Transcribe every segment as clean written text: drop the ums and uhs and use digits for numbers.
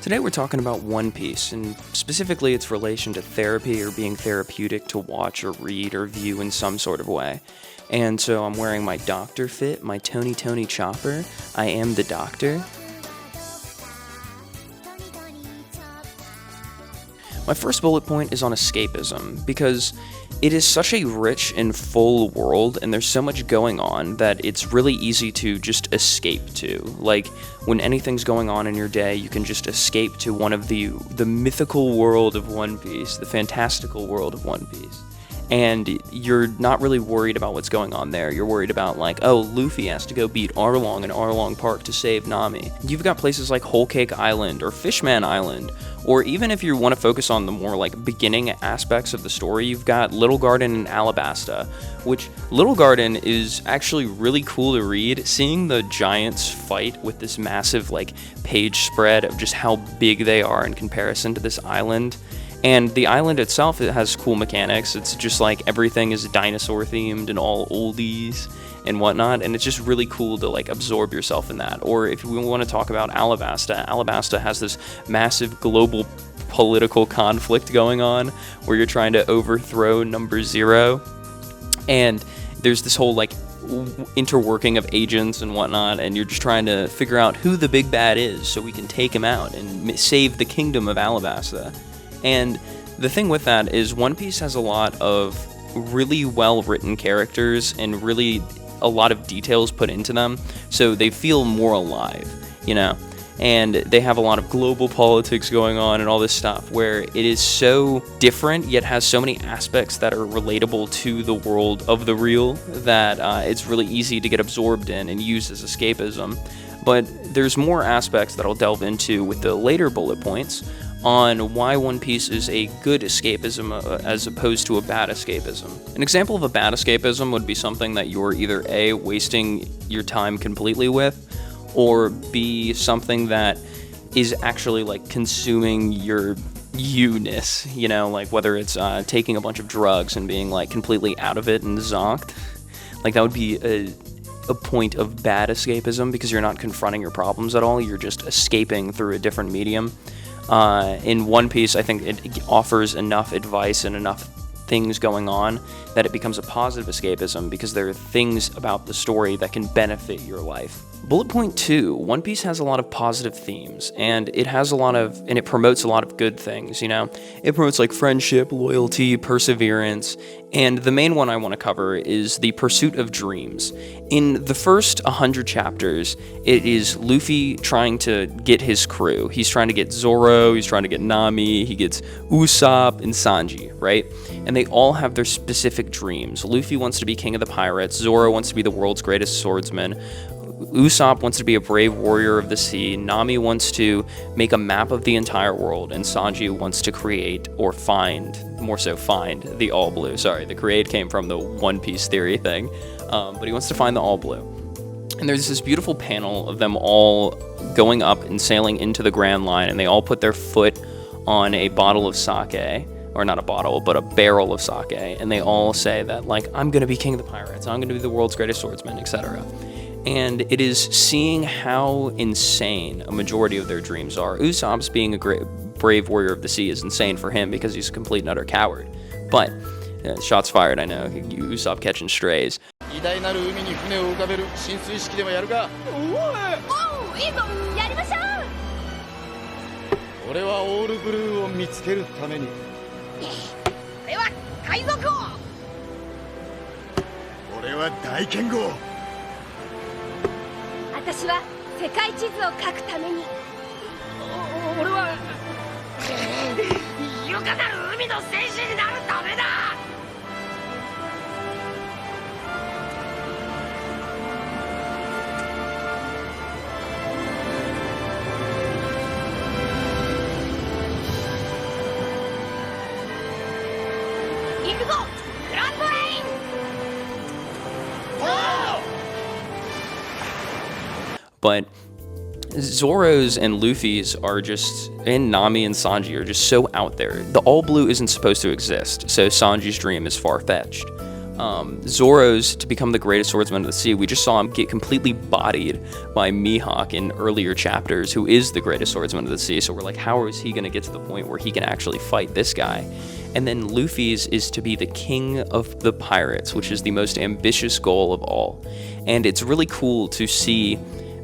Today we're talking about One Piece, and specifically its relation to therapy or being therapeutic to watch or read or view in some sort of way. And so I'm wearing my doctor fit, my Tony chopper. I am the doctor. My first bullet point is on escapism, because it is such a rich and full world, and there's so much going on that it's really easy to just escape to. Like, when anything's going on in your day, you can just escape to one of the mythical world of One Piece, the fantastical world of One Piece. And you're not really worried about what's going on there. You're worried about, like, oh, Luffy has to go beat Arlong in Arlong Park to save Nami. You've got places like Whole Cake Island or Fishman Island, or even if you want to focus on the more, like, beginning aspects of the story, you've got Little Garden and Alabasta, which Little Garden is actually really cool to read. Seeing the giants fight with this massive, like, page spread of just how big they are in comparison to this island. And the island itself, it has cool mechanics. It's just like everything is dinosaur themed and all oldies and whatnot, and it's just really cool to like absorb yourself in that. Or if we want to talk about Alabasta, Alabasta has this massive global political conflict going on where you're trying to overthrow Number Zero, and there's this whole like interworking of agents and whatnot, and you're just trying to figure out who the big bad is so we can take him out and save the kingdom of Alabasta. And the thing with that is One Piece has a lot of really well-written characters and really a lot of details put into them, so they feel more alive, you know? And they have a lot of global politics going on and all this stuff where it is so different yet has so many aspects that are relatable to the world of the real that it's really easy to get absorbed in and use as escapism. But there's more aspects that I'll delve into with the later bullet points on why One Piece is a good escapism as opposed to a bad escapism. An example of a bad escapism would be something that you're either A, wasting your time completely with, or B, something that is actually like consuming your you-ness, you know, like whether it's taking a bunch of drugs and being like completely out of it and zonked. Like that would be a point of bad escapism because you're not confronting your problems at all, you're just escaping through a different medium. In One Piece, I think it offers enough advice and enough things going on that it becomes a positive escapism because there are things about the story that can benefit your life. Bullet point 2, One Piece has a lot of positive themes, and it promotes a lot of good things, you know? It promotes like friendship, loyalty, perseverance, and the main one I want to cover is the pursuit of dreams. In the first 100 chapters, it is Luffy trying to get his crew. He's trying to get Zoro, he's trying to get Nami, he gets Usopp and Sanji, right? And they all have their specific dreams. Luffy wants to be king of the pirates, Zoro wants to be the world's greatest swordsman, Usopp wants to be a brave warrior of the sea, Nami wants to make a map of the entire world, and Sanji wants to create, or find the All Blue. Sorry, the create came from the One Piece theory thing, but he wants to find the All Blue. And there's this beautiful panel of them all going up and sailing into the Grand Line, and they all put their foot on a bottle of sake, or not a bottle, but a barrel of sake, and they all say that, like, I'm going to be king of the pirates, I'm going to be the world's greatest swordsman, etc. And it is seeing how insane a majority of their dreams are. Usopp's being a great brave warrior of the sea is insane for him because he's a complete and utter coward. But, shots fired, I know, Usopp catching strays. But Zoro's and Luffy's are just, and Nami and Sanji are just so out there. The All Blue isn't supposed to exist, so Sanji's dream is far-fetched. Zoro's to become the greatest swordsman of the sea. We just saw him get completely bodied by Mihawk in earlier chapters, who is the greatest swordsman of the sea. So we're like, how is he going to get to the point where he can actually fight this guy? And then Luffy's is to be the king of the pirates, which is the most ambitious goal of all. And it's really cool to see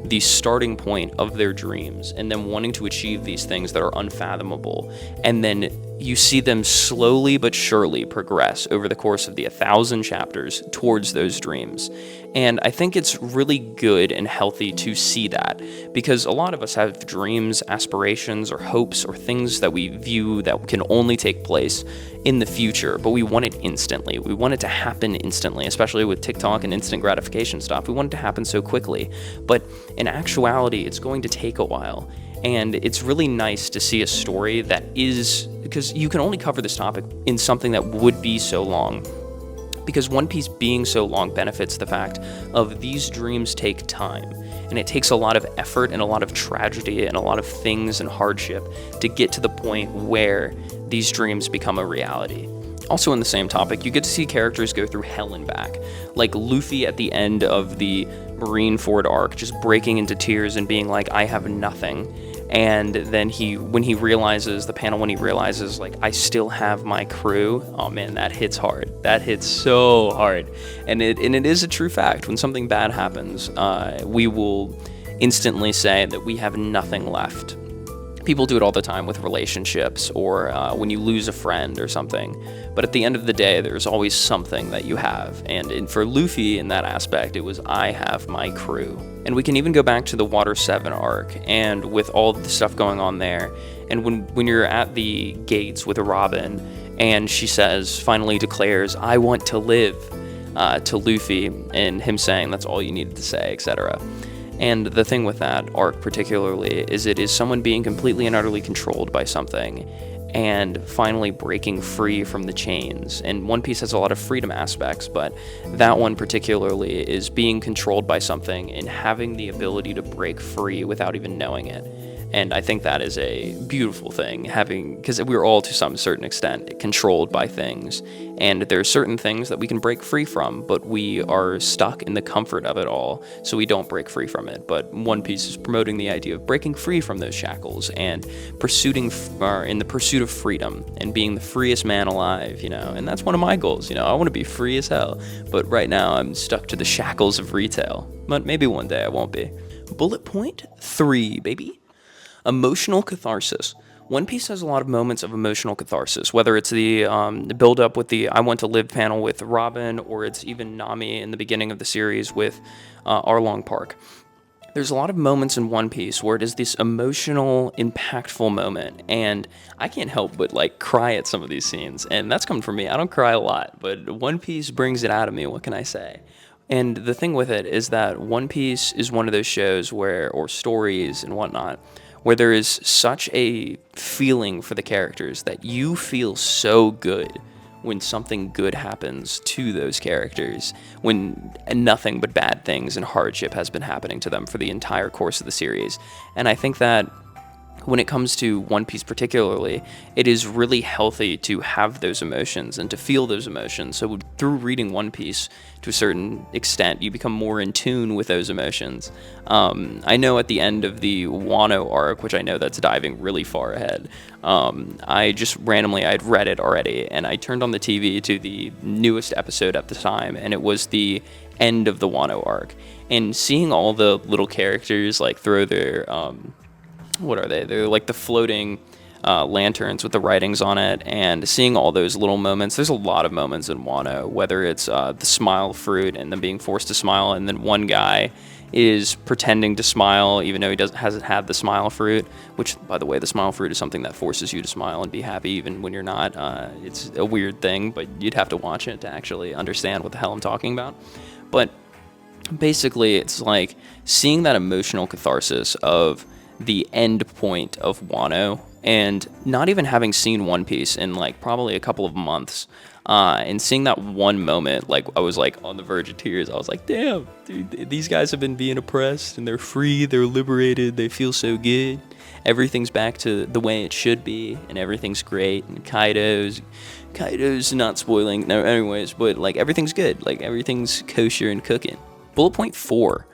the starting point of their dreams and them wanting to achieve these things that are unfathomable. And then you see them slowly but surely progress over the course of the 1,000 chapters towards those dreams. And I think it's really good and healthy to see that, because a lot of us have dreams, aspirations, or hopes, or things that we view that can only take place in the future, but we want it instantly. We want it to happen instantly, especially with TikTok and instant gratification stuff. We want it to happen so quickly. But in actuality, it's going to take a while. And it's really nice to see a story that is, because you can only cover this topic in something that would be so long. Because One Piece being so long benefits the fact of these dreams take time. And it takes a lot of effort and a lot of tragedy and a lot of things and hardship to get to the point where these dreams become a reality. Also in the same topic, you get to see characters go through hell and back. Like Luffy at the end of the Marineford arc, just breaking into tears and being like, I have nothing. And then when he realizes, like, I still have my crew, oh man, that hits hard. That hits so hard. And it is a true fact. When something bad happens, we will instantly say that we have nothing left. People do it all the time with relationships or when you lose a friend or something. But at the end of the day, there's always something that you have. And for Luffy, in that aspect, it was, I have my crew. And we can even go back to the Water 7 arc, and with all the stuff going on there, and when you're at the gates with Robin, and she finally declares, I want to live, to Luffy, and him saying that's all you needed to say, etc. And the thing with that arc particularly is it is someone being completely and utterly controlled by something and finally breaking free from the chains. And One Piece has a lot of freedom aspects, but that one particularly is being controlled by something and having the ability to break free without even knowing it. And I think that is a beautiful thing, because we're all to some certain extent controlled by things, and there are certain things that we can break free from, but we are stuck in the comfort of it all, so we don't break free from it. But One Piece is promoting the idea of breaking free from those shackles and in the pursuit of freedom and being the freest man alive, and that's one of my goals. I want to be free as hell, but right now I'm stuck to the shackles of retail, but maybe one day I won't be. Bullet point 3, baby. Emotional catharsis. One Piece has a lot of moments of emotional catharsis, whether it's the build-up with the I Want to Live panel with Robin, or it's even Nami in the beginning of the series with Arlong Park. There's a lot of moments in One Piece where it is this emotional, impactful moment, and I can't help but cry at some of these scenes, and that's coming from me. I don't cry a lot, but One Piece brings it out of me. What can I say? And the thing with it is that One Piece is one of those shows or stories and whatnot, where there is such a feeling for the characters that you feel so good when something good happens to those characters, when nothing but bad things and hardship has been happening to them for the entire course of the series. And I think that when it comes to One Piece particularly, it is really healthy to have those emotions and to feel those emotions. So through reading One Piece, to a certain extent, you become more in tune with those emotions. I know at the end of the Wano arc, which I know that's diving really far ahead, I had read it already, and I turned on the TV to the newest episode at the time, and it was the end of the Wano arc. And seeing all the little characters throw their what are they? They're like the floating lanterns with the writings on it, and seeing all those little moments. There's a lot of moments in Wano, whether it's the smile fruit and them being forced to smile, and then one guy is pretending to smile even though he hasn't had the smile fruit, which, by the way, the smile fruit is something that forces you to smile and be happy even when you're not. It's a weird thing, but you'd have to watch it to actually understand what the hell I'm talking about. But basically, it's like seeing that emotional catharsis of the end point of Wano, and not even having seen One Piece in probably a couple of months, and seeing that one moment, I was on the verge of tears. I was like, damn, dude, these guys have been being oppressed, and they're free, they're liberated, they feel so good. everything's back to the way it should be, and everything's great, and Kaido's not spoiling, no, anyways, but like everything's good, like everything's kosher and cooking. Bullet point 4,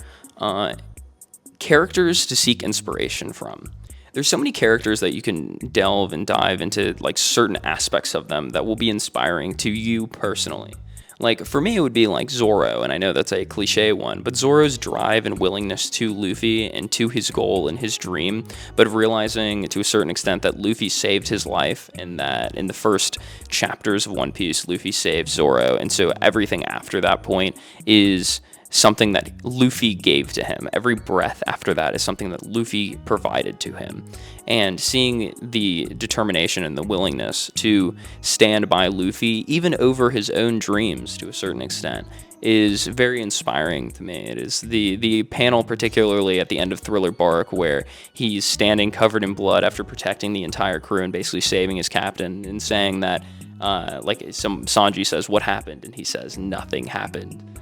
characters to seek inspiration from. There's so many characters that you can delve and dive into, like certain aspects of them that will be inspiring to you personally. Like, for me, it would be like Zoro, and I know that's a cliche one, but Zoro's drive and willingness to Luffy and to his goal and his dream, but realizing to a certain extent that Luffy saved his life, and that in the first chapters of One Piece, Luffy saved Zoro, and so everything after that point is something that Luffy gave to him. Every breath after that is something that Luffy provided to him. And seeing the determination and the willingness to stand by Luffy, even over his own dreams to a certain extent, is very inspiring to me. It is the panel, particularly at the end of Thriller Bark, where he's standing covered in blood after protecting the entire crew and basically saving his captain, and saying that, Sanji says, "What happened?" And he says, "Nothing happened."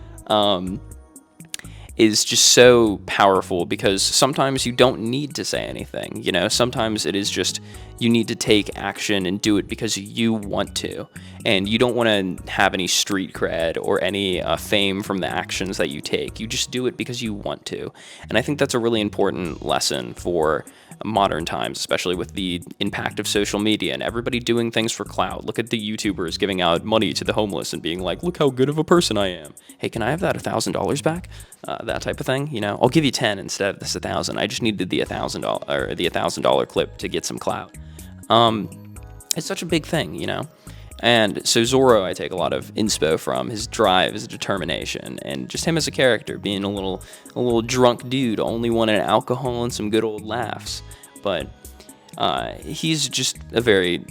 Is just so powerful, because sometimes you don't need to say anything, sometimes it is just you need to take action and do it because you want to, and you don't want to have any street cred or any fame from the actions that you take. You just do it because you want to, and I think that's a really important lesson for modern times, especially with the impact of social media and everybody doing things for clout. Look at the YouTubers giving out money to the homeless and being like, "Look how good of a person I am. Hey, can I have that $1,000 back?" That type of thing. I'll give you 10 instead of this 1,000. I just needed the $1,000 or the $1,000 clip to get some clout. It's such a big thing, And so Zoro, I take a lot of inspo from his drive, his determination, and just him as a character, being a little drunk dude, only wanting alcohol and some good old laughs. But he's just a very,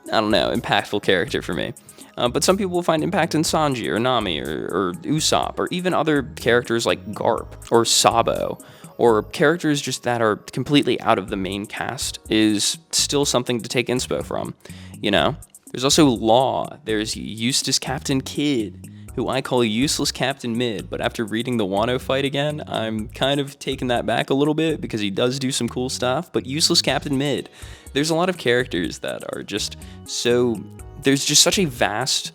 impactful character for me. But some people will find impact in Sanji or Nami or Usopp, or even other characters like Garp or Sabo, or characters just that are completely out of the main cast is still something to take inspo from, There's also Law. There's Eustace Captain Kidd, who I call Useless Captain Mid, but after reading the Wano fight again, I'm kind of taking that back a little bit, because he does do some cool stuff, but Useless Captain Mid. There's a lot of characters that are just so... There's just such a vast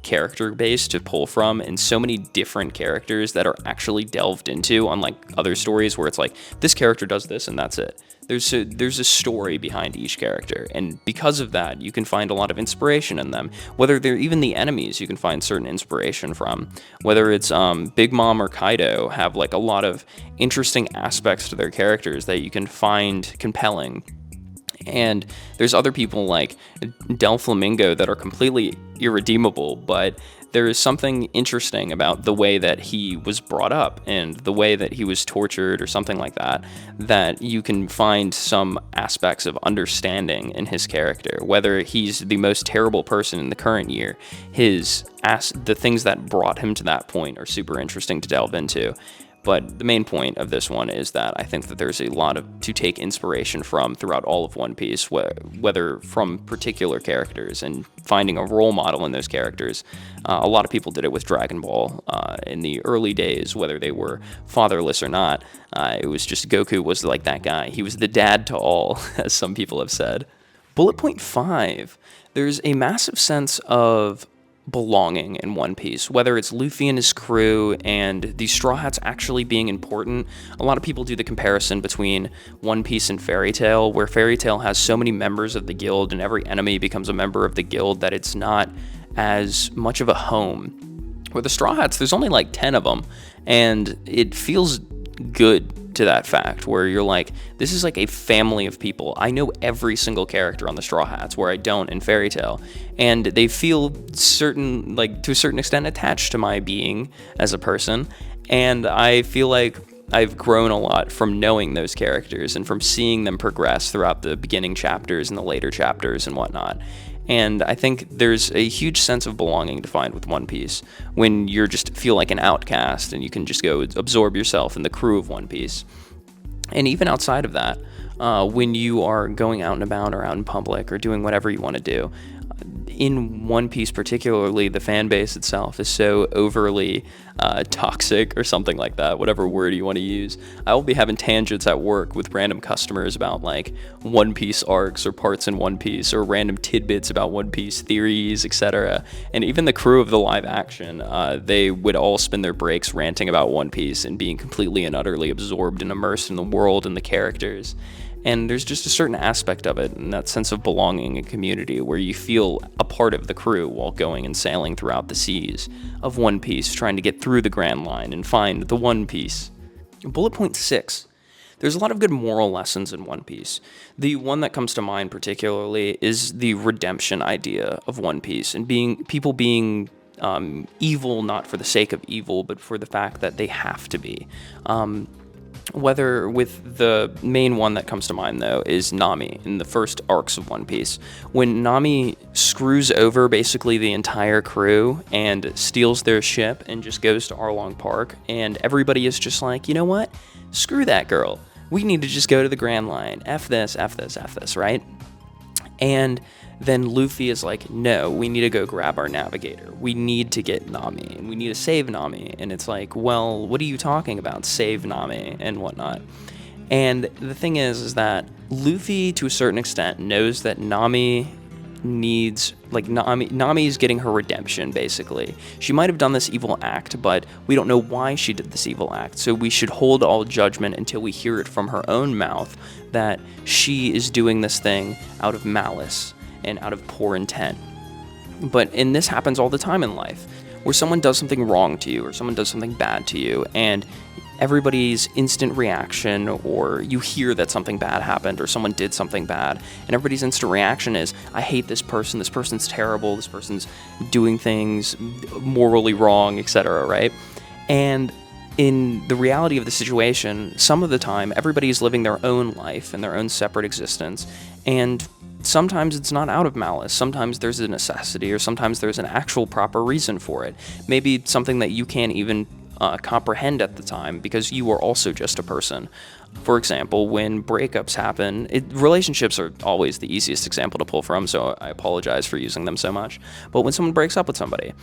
character base to pull from, and so many different characters that are actually delved into, unlike other stories where it's like, this character does this and that's it. There's a story behind each character, and because of that, you can find a lot of inspiration in them. Whether they're even the enemies, you can find certain inspiration from. Whether it's Big Mom or Kaido, have like a lot of interesting aspects to their characters that you can find compelling. And there's other people like Del Flamingo that are completely irredeemable, but there is something interesting about the way that he was brought up and the way that he was tortured or something like that, that you can find some aspects of understanding in his character. Whether he's the most terrible person in the current year, the things that brought him to that point are super interesting to delve into. But the main point of this one is that I think that there's a lot to take inspiration from throughout all of One Piece, whether from particular characters and finding a role model in those characters. A lot of people did it with Dragon Ball in the early days, whether they were fatherless or not. It was just Goku was like that guy. He was the dad to all, as some people have said. Bullet point 5, there's a massive sense of belonging in One Piece, whether it's Luffy and his crew and the Straw Hats actually being important. A lot of people do the comparison between One Piece and Fairy Tail, where Fairy Tail has so many members of the guild and every enemy becomes a member of the guild that it's not as much of a home. With the Straw Hats, there's only like 10 of them, and it feels good to that fact, where you're like, this is like a family of people. I know every single character on the Straw Hats, where I don't in Fairy Tail, and they feel to a certain extent attached to my being as a person, and I feel like I've grown a lot from knowing those characters and from seeing them progress throughout the beginning chapters and the later chapters and whatnot. And I think there's a huge sense of belonging to find with One Piece when you just feel like an outcast and you can just go absorb yourself in the crew of One Piece. And even outside of that, when you are going out and about or out in public or doing whatever you want to do, in One Piece particularly, the fan base itself is so overly toxic or something like that, whatever word you want to use. I will be having tangents at work with random customers about like One Piece arcs or parts in One Piece or random tidbits about One Piece theories, etc. And even the crew of the live action, they would all spend their breaks ranting about One Piece and being completely and utterly absorbed and immersed in the world and the characters. And there's just a certain aspect of it, and that sense of belonging and community, where you feel a part of the crew while going and sailing throughout the seas of One Piece, trying to get through the Grand Line and find the One Piece. Bullet point 6. There's a lot of good moral lessons in One Piece. The one that comes to mind particularly is the redemption idea of One Piece, and people being evil not for the sake of evil, but for the fact that they have to be. Whether with the main one that comes to mind, though, is Nami in the first arcs of One Piece. When Nami screws over basically the entire crew and steals their ship and just goes to Arlong Park, and everybody is just like, you know what? Screw that girl. We need to just go to the Grand Line. F this, right? And then Luffy is like, no, we need to go grab our navigator. We need to get Nami, and we need to save Nami. And it's like, well, what are you talking about? Save Nami and whatnot. And the thing is that Luffy, to a certain extent, knows that Nami needs, like, Nami's getting her redemption, basically. She might have done this evil act, but we don't know why she did this evil act. So we should hold all judgment until we hear it from her own mouth that she is doing this thing out of malice and out of poor intent. And this happens all the time in life, where someone does something wrong to you or someone does something bad to you, and everybody's instant reaction, or you hear that something bad happened or someone did something bad, and everybody's instant reaction is, I hate this person's terrible, this person's doing things morally wrong, etc., right? And in the reality of the situation, some of the time, everybody's living their own life and their own separate existence, and sometimes it's not out of malice. Sometimes there's a necessity, or sometimes there's an actual proper reason for it. Maybe something that you can't even comprehend at the time, because you are also just a person. For example, when breakups happen, relationships are always the easiest example to pull from, so I apologize for using them so much. But when someone breaks up with somebody,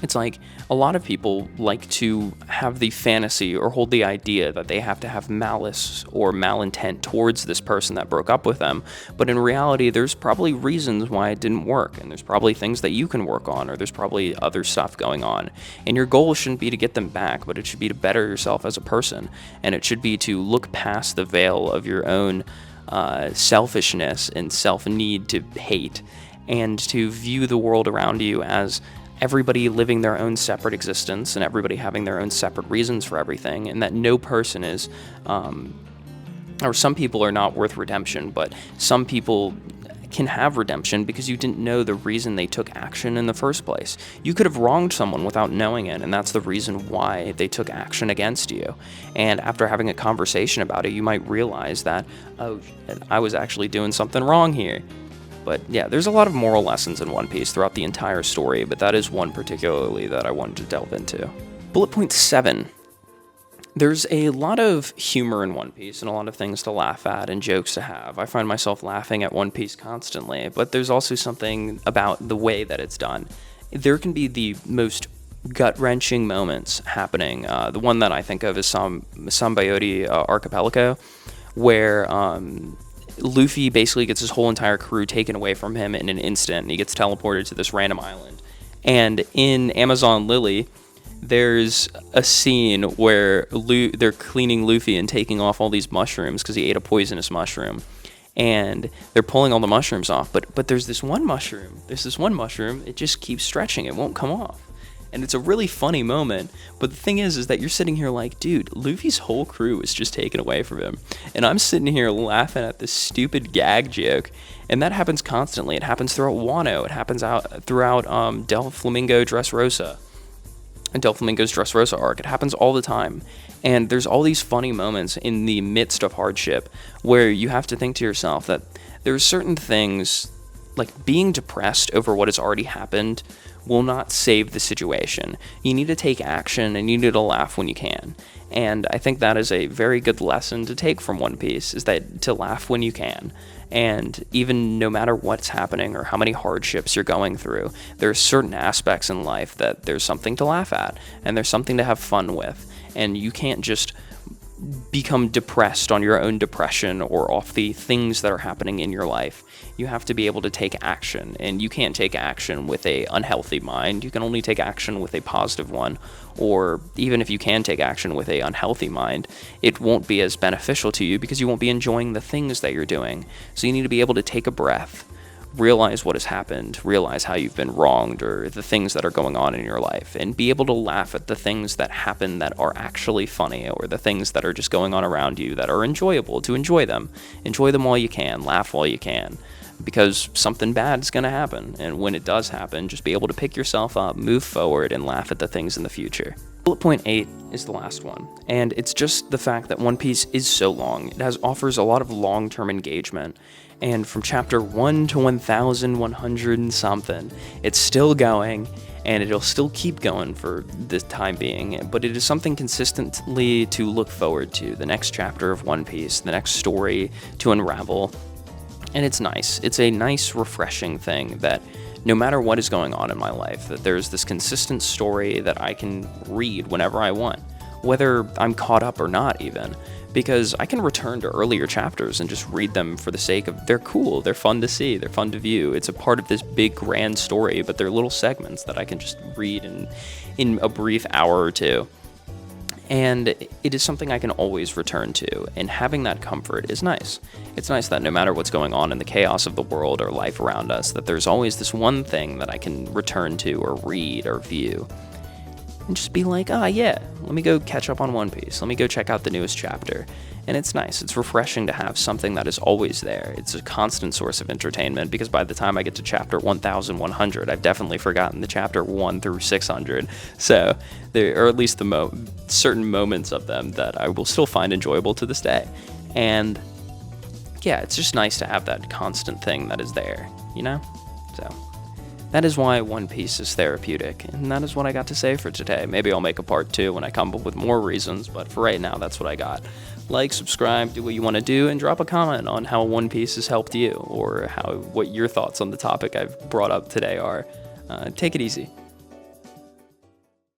it's like a lot of people like to have the fantasy or hold the idea that they have to have malice or malintent towards this person that broke up with them. But in reality, there's probably reasons why it didn't work, and there's probably things that you can work on, or there's probably other stuff going on. And your goal shouldn't be to get them back, but it should be to better yourself as a person. And it should be to look past the veil of your own selfishness and self-need to hate, and to view the world around you as everybody living their own separate existence and everybody having their own separate reasons for everything, and that no person is, or some people are not worth redemption, but some people can have redemption because you didn't know the reason they took action in the first place. You could have wronged someone without knowing it, and that's the reason why they took action against you. And after having a conversation about it, you might realize that, oh, I was actually doing something wrong here. But yeah, there's a lot of moral lessons in One Piece throughout the entire story, but that is one particularly that I wanted to delve into. Bullet point 7. There's a lot of humor in One Piece and a lot of things to laugh at and jokes to have. I find myself laughing at One Piece constantly, but there's also something about the way that it's done. There can be the most gut-wrenching moments happening. The one that I think of is Sambayoti Archipelago, where Luffy basically gets his whole entire crew taken away from him in an instant, and he gets teleported to this random island. And in Amazon Lily, there's a scene where they're cleaning Luffy and taking off all these mushrooms because he ate a poisonous mushroom. And they're pulling all the mushrooms off, but there's this one mushroom, it just keeps stretching, it won't come off. And it's a really funny moment, but the thing is that you're sitting here like, dude, Luffy's whole crew is just taken away from him. And I'm sitting here laughing at this stupid gag joke, and that happens constantly. It happens throughout Wano, it happens throughout Doflamingo's Dressrosa arc. It happens all the time. And there's all these funny moments in the midst of hardship where you have to think to yourself that there's certain things, like being depressed over what has already happened will not save the situation. You need to take action, and you need to laugh when you can. And I think that is a very good lesson to take from One Piece, is that to laugh when you can. And even no matter what's happening or how many hardships you're going through, there are certain aspects in life that there's something to laugh at and there's something to have fun with. And you can't just become depressed on your own depression or off the things that are happening in your life. You have to be able to take action, and you can't take action with a unhealthy mind. You can only take action with a positive one, or even if you can take action with a unhealthy mind, it won't be as beneficial to you because you won't be enjoying the things that you're doing. So you need to be able to take a breath, realize what has happened, realize how you've been wronged or the things that are going on in your life, and be able to laugh at the things that happen that are actually funny, or the things that are just going on around you that are enjoyable, to enjoy them. Enjoy them while you can, laugh while you can, because something bad is going to happen, and when it does happen, just be able to pick yourself up, move forward, and laugh at the things in the future. Bullet point 8 is the last one, and it's just the fact that One Piece is so long. It offers a lot of long-term engagement, and from chapter 1 to 1,100 and something, it's still going, and it'll still keep going for the time being, but it is something consistently to look forward to, the next chapter of One Piece, the next story to unravel, and it's nice. It's a nice, refreshing thing that no matter what is going on in my life, that there's this consistent story that I can read whenever I want, whether I'm caught up or not even, because I can return to earlier chapters and just read them for the sake of they're cool, they're fun to see, they're fun to view. It's a part of this big grand story, but they're little segments that I can just read in a brief hour or two. And it is something I can always return to, and having that comfort is nice. It's nice that no matter what's going on in the chaos of the world or life around us, that there's always this one thing that I can return to or read or view. And just be like, yeah, let me go catch up on One Piece. Let me go check out the newest chapter. And it's nice. It's refreshing to have something that is always there. It's a constant source of entertainment, because by the time I get to chapter 1,100, I've definitely forgotten the chapter 1 through 600. So there are at least the certain moments of them that I will still find enjoyable to this day. And yeah, it's just nice to have that constant thing that is there, you know? So that is why One Piece is therapeutic, and that is what I got to say for today. Maybe I'll make a part 2 when I come up with more reasons, but for right now, that's what I got. Like, subscribe, do what you want to do, and drop a comment on how One Piece has helped you, or what your thoughts on the topic I've brought up today are. Take it easy.